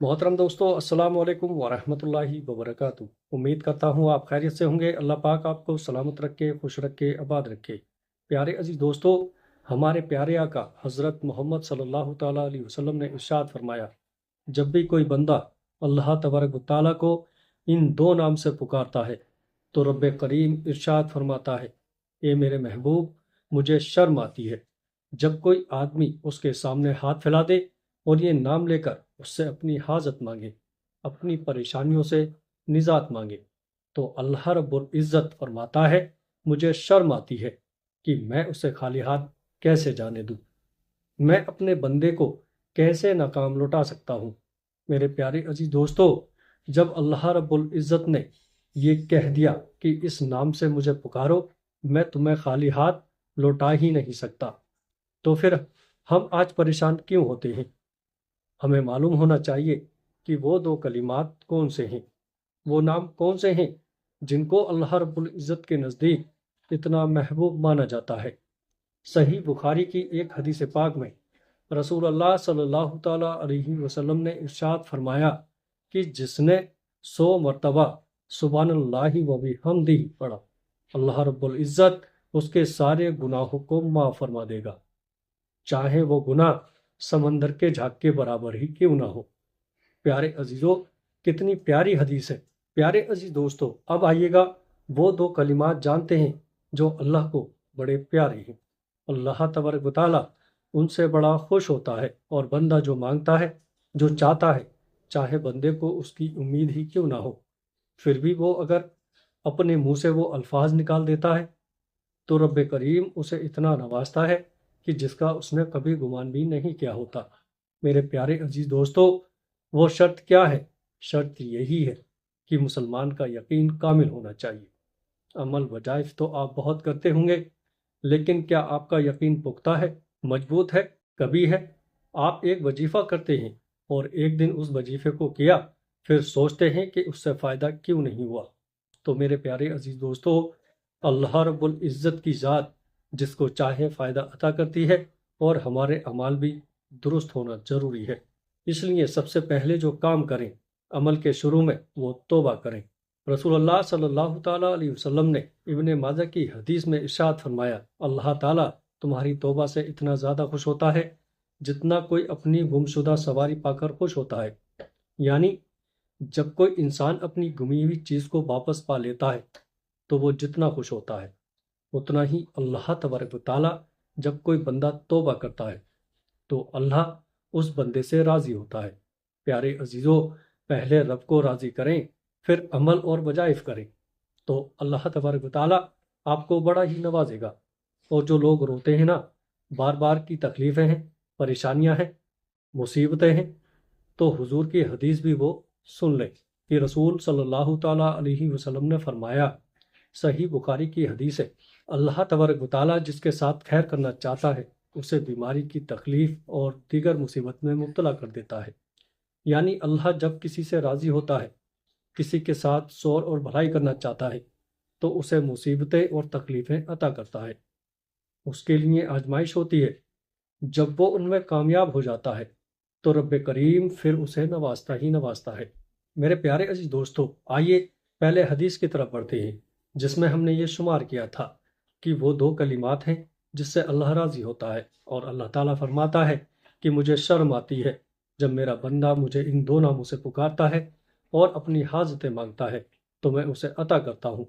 मोहतरम दोस्तों, अस्सलाम वालेकुम वरहमतुल्लाहि वबरकातुहू। उम्मीद करता हूँ आप खैरियत से होंगे। अल्लाह पाक आपको सलामत रखे, खुश रखे, आबाद रखे। प्यारे अजीज दोस्तों, हमारे प्यारे आका हज़रत मोहम्मद सल्लल्लाहु ताला अलैहि वसल्लम ने इरशाद फरमाया, जब भी कोई बंदा अल्लाह तबारक व तआला को इन दो नाम से पुकारता है तो रब करीम इरशाद फरमाता है, ए मेरे महबूब, मुझे शर्म आती है जब कोई आदमी उसके सामने हाथ फैला दे और ये नाम लेकर उससे अपनी हाजत मांगे, अपनी परेशानियों से निजात मांगे, तो अल्लाह रब्बुल इज़्ज़त फरमाता है, मुझे शर्म आती है कि मैं उसे खाली हाथ कैसे जाने दूं। मैं अपने बंदे को कैसे नाकाम लौटा सकता हूँ। मेरे प्यारे अजीज दोस्तों, जब अल्लाह रब्बुल इज़्ज़त ने ये कह दिया कि इस नाम से मुझे पुकारो, मैं तुम्हें खाली हाथ लौटा ही नहीं सकता, तो फिर हम आज परेशान क्यों होते हैं। हमें मालूम होना चाहिए कि वो दो कलिमात कौन से हैं, वो नाम कौन से हैं जिनको अल्लाह रब्बुल इज़्ज़त के नज़दीक इतना महबूब माना जाता है। सही बुखारी की एक हदीस पाक में रसूल अल्लाह सल्लल्लाहु ताला अलैहि वसल्लम ने इरशाद फरमाया कि जिसने 100 मरतबा सुबहानल्लाहि व बिहम्दिही पढ़ा, अल्लाह रब्बुल इज़्ज़त उसके सारे गुनाहों को माफ़ फरमा देगा, चाहे वो गुनाह समंदर के झाग के बराबर ही क्यों ना हो। प्यारे अजीजों, कितनी प्यारी हदीस है। प्यारे अजीज दोस्तों, अब आइएगा वो दो कलिमात जानते हैं जो अल्लाह को बड़े प्यारे हैं। अल्लाह तबारक व तआला उनसे बड़ा खुश होता है और बंदा जो मांगता है, जो चाहता है, चाहे बंदे को उसकी उम्मीद ही क्यों ना हो, फिर भी वो अगर अपने मुंह से वो अल्फाज निकाल देता है तो रब करीम उसे इतना नवाजता है कि जिसका उसने कभी गुमान भी नहीं किया होता। मेरे प्यारे अजीज दोस्तों, वो शर्त क्या है? शर्त यही है कि मुसलमान का यकीन कामिल होना चाहिए। अमल वजाइफ तो आप बहुत करते होंगे, लेकिन क्या आपका यकीन पुख्ता है, मजबूत है? कभी है आप एक वजीफा करते हैं और एक दिन उस वजीफे को किया, फिर सोचते हैं कि उससे फ़ायदा क्यों नहीं हुआ। तो मेरे प्यारे अजीज दोस्तों, अल्लाह रब्बुल इज़्ज़त की ज़ात जिसको चाहे फ़ायदा अता करती है और हमारे अमाल भी दुरुस्त होना ज़रूरी है। इसलिए सबसे पहले जो काम करें अमल के शुरू में, वो तौबा करें। रसूलुल्लाह सल्लल्लाहु ताला अलैहि वसल्लम ने इब्ने माजा की हदीस में इरशाद फरमाया, अल्लाह ताला तुम्हारी तौबा से इतना ज़्यादा खुश होता है जितना कोई अपनी गुमशुदा सवारी पाकर खुश होता है। यानी जब कोई इंसान अपनी गुमी हुई चीज़ को वापस पा लेता है तो वो जितना खुश होता है, उतना ही अल्लाह तबारक व तआला जब कोई बंदा तौबा करता है तो अल्लाह उस बंदे से राज़ी होता है। प्यारे अजीज़ों, पहले रब को राज़ी करें, फिर अमल और वजाइफ करें, तो अल्लाह तबारक व तआला आपको बड़ा ही नवाजेगा। और जो लोग रोते हैं ना, बार बार की तकलीफ़ें हैं, परेशानियां हैं, मुसीबतें हैं, तो हुजूर की हदीस भी वो सुन लें कि रसूल सल्लल्लाहु ताला अलैहि वसल्लम ने फरमाया, सही बुखारी की हदीस है, अल्लाह तबारक व तआला जिसके साथ खैर करना चाहता है उसे बीमारी की तकलीफ और दीगर मुसीबत में मुब्तला कर देता है। यानी अल्लाह जब किसी से राज़ी होता है, किसी के साथ शौर और भलाई करना चाहता है, तो उसे मुसीबतें और तकलीफ़ें अता करता है। उसके लिए आजमाइश होती है। जब वो उनमें कामयाब हो जाता है तो रब करीम फिर उसे नवाजता ही नवाजता है। मेरे प्यारे अजीज दोस्तों, आइए पहले हदीस की तरफ बढ़ते हैं जिसमें हमने ये शुमार किया था कि वो दो कलिमात हैं जिससे अल्लाह राज़ी होता है। और अल्लाह ताला फरमाता है कि मुझे शर्म आती है जब मेरा बंदा मुझे इन दो नामों से पुकारता है और अपनी हाजतें मांगता है, तो मैं उसे अता करता हूँ,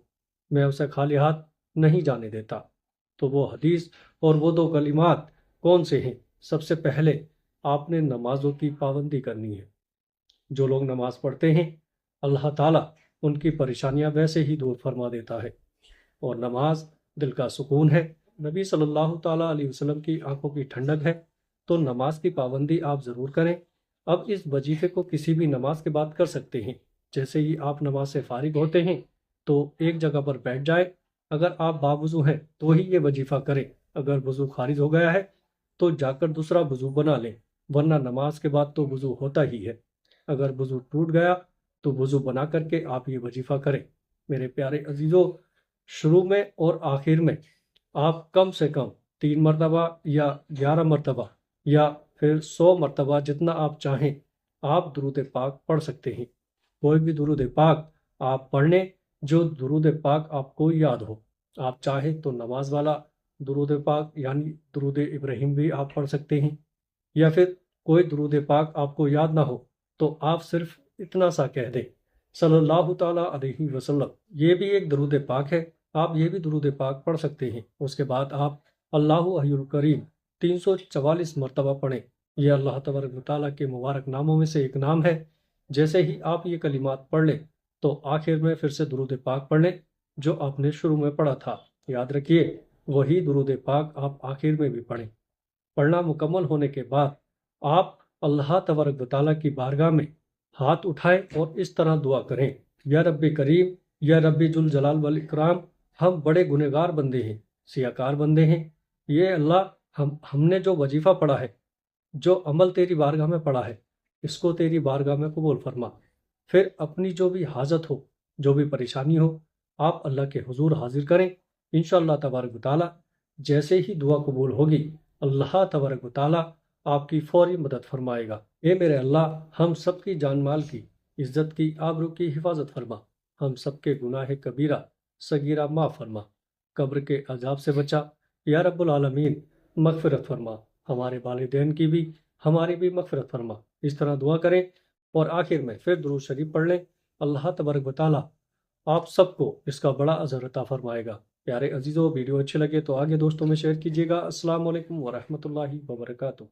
मैं उसे खाली हाथ नहीं जाने देता। तो वो हदीस और वो दो कलिमात कौन से हैं? सबसे पहले आपने नमाजों की पाबंदी करनी है। जो लोग नमाज पढ़ते हैं, अल्लाह ताला उनकी परेशानियां वैसे ही दूर फरमा देता है। और नमाज दिल का सुकून है, नबी सल्लल्लाहु ताला अलैहि वसल्लम की आंखों की ठंडक है। तो नमाज की पाबंदी आप ज़रूर करें। अब इस वजीफे को किसी भी नमाज के बाद कर सकते हैं। जैसे ही आप नमाज से फारिग होते हैं तो एक जगह पर बैठ जाए। अगर आप बावुज़ू हैं तो ही ये वजीफा करें। अगर वज़ू खारिज हो गया है तो जाकर दूसरा वज़ू बना लें, वरना नमाज के बाद तो वज़ू होता ही है। अगर वज़ू टूट गया तो वज़ू बना करके आप ये वजीफा करें। मेरे प्यारे अजीज़ों, शुरू में और आखिर में आप कम से कम 3 मरतबा या 11 मरतबा या फिर 100 मरतबा जितना आप चाहें آپ درود پاک پڑھ سکتے ہیں۔ کوئی بھی درود پاک آپ پڑھ لیں جو درود پاک آپ کو یاد ہو۔ آپ چاہیں تو نماز والا درود پاک یعنی درود ابراہیم بھی آپ پڑھ سکتے ہیں، یا پھر کوئی درود پاک آپ کو یاد نہ ہو تو آپ صرف اتنا سا کہہ دیں صلی اللہ تعالیٰ علیہ وسلم، یہ بھی ایک درود پاک ہے، آپ یہ بھی درود پاک پڑھ سکتے ہیں۔ اس کے بعد آپ اللہ حی الکریم 344 مرتبہ پڑھیں۔ یہ اللہ تبارک و تعالیٰ کے مبارک ناموں میں سے ایک نام ہے۔ جیسے ہی آپ یہ کلمات پڑھ لیں تو آخر میں پھر سے درود پاک پڑھ لیں جو آپ نے شروع میں پڑھا تھا۔ یاد رکھیے وہی درود پاک آپ آخر میں بھی پڑھیں۔ پڑھنا مکمل ہونے کے بعد آپ اللہ تبارک و تعالیٰ کی بارگاہ میں ہاتھ اٹھائیں اور اس طرح دعا کریں، یا رب کریم، یا رب ذوالجلال والاکرام، ہم بڑے گنہگار بندے ہیں، سیاکار بندے ہیں، یہ اللہ ہم نے جو وظیفہ پڑھا ہے، جو عمل تیری بارگاہ میں پڑھا ہے، اس کو تیری بارگاہ میں قبول فرما۔ پھر اپنی جو بھی حاجت ہو، جو بھی پریشانی ہو، آپ اللہ کے حضور حاضر کریں۔ انشاءاللہ تبارک و تعالیٰ جیسے ہی دعا قبول ہوگی، اللہ تبارک و تعالیٰ آپ کی فوری مدد فرمائے گا۔ اے میرے اللہ، ہم سب کی جان مال کی، عزت کی، آبرو کی حفاظت فرما، ہم سب کے گناہ کبیرہ صغیرہ معاف فرما، قبر کے عذاب سے بچا، یا رب العالمین مغفرت فرما، ہمارے والدین کی بھی ہماری بھی مغفرت فرما۔ اس طرح دعا کریں اور آخر میں پھر درود شریف پڑھ لیں۔ اللہ تبارک و تعالیٰ آپ سب کو اس کا بڑا اجر عطا فرمائے گا۔ پیارے عزیزو، ویڈیو اچھے لگے تو آگے دوستوں میں شیئر کیجیے گا۔ السلام علیکم ورحمۃ اللہ وبرکاتہ۔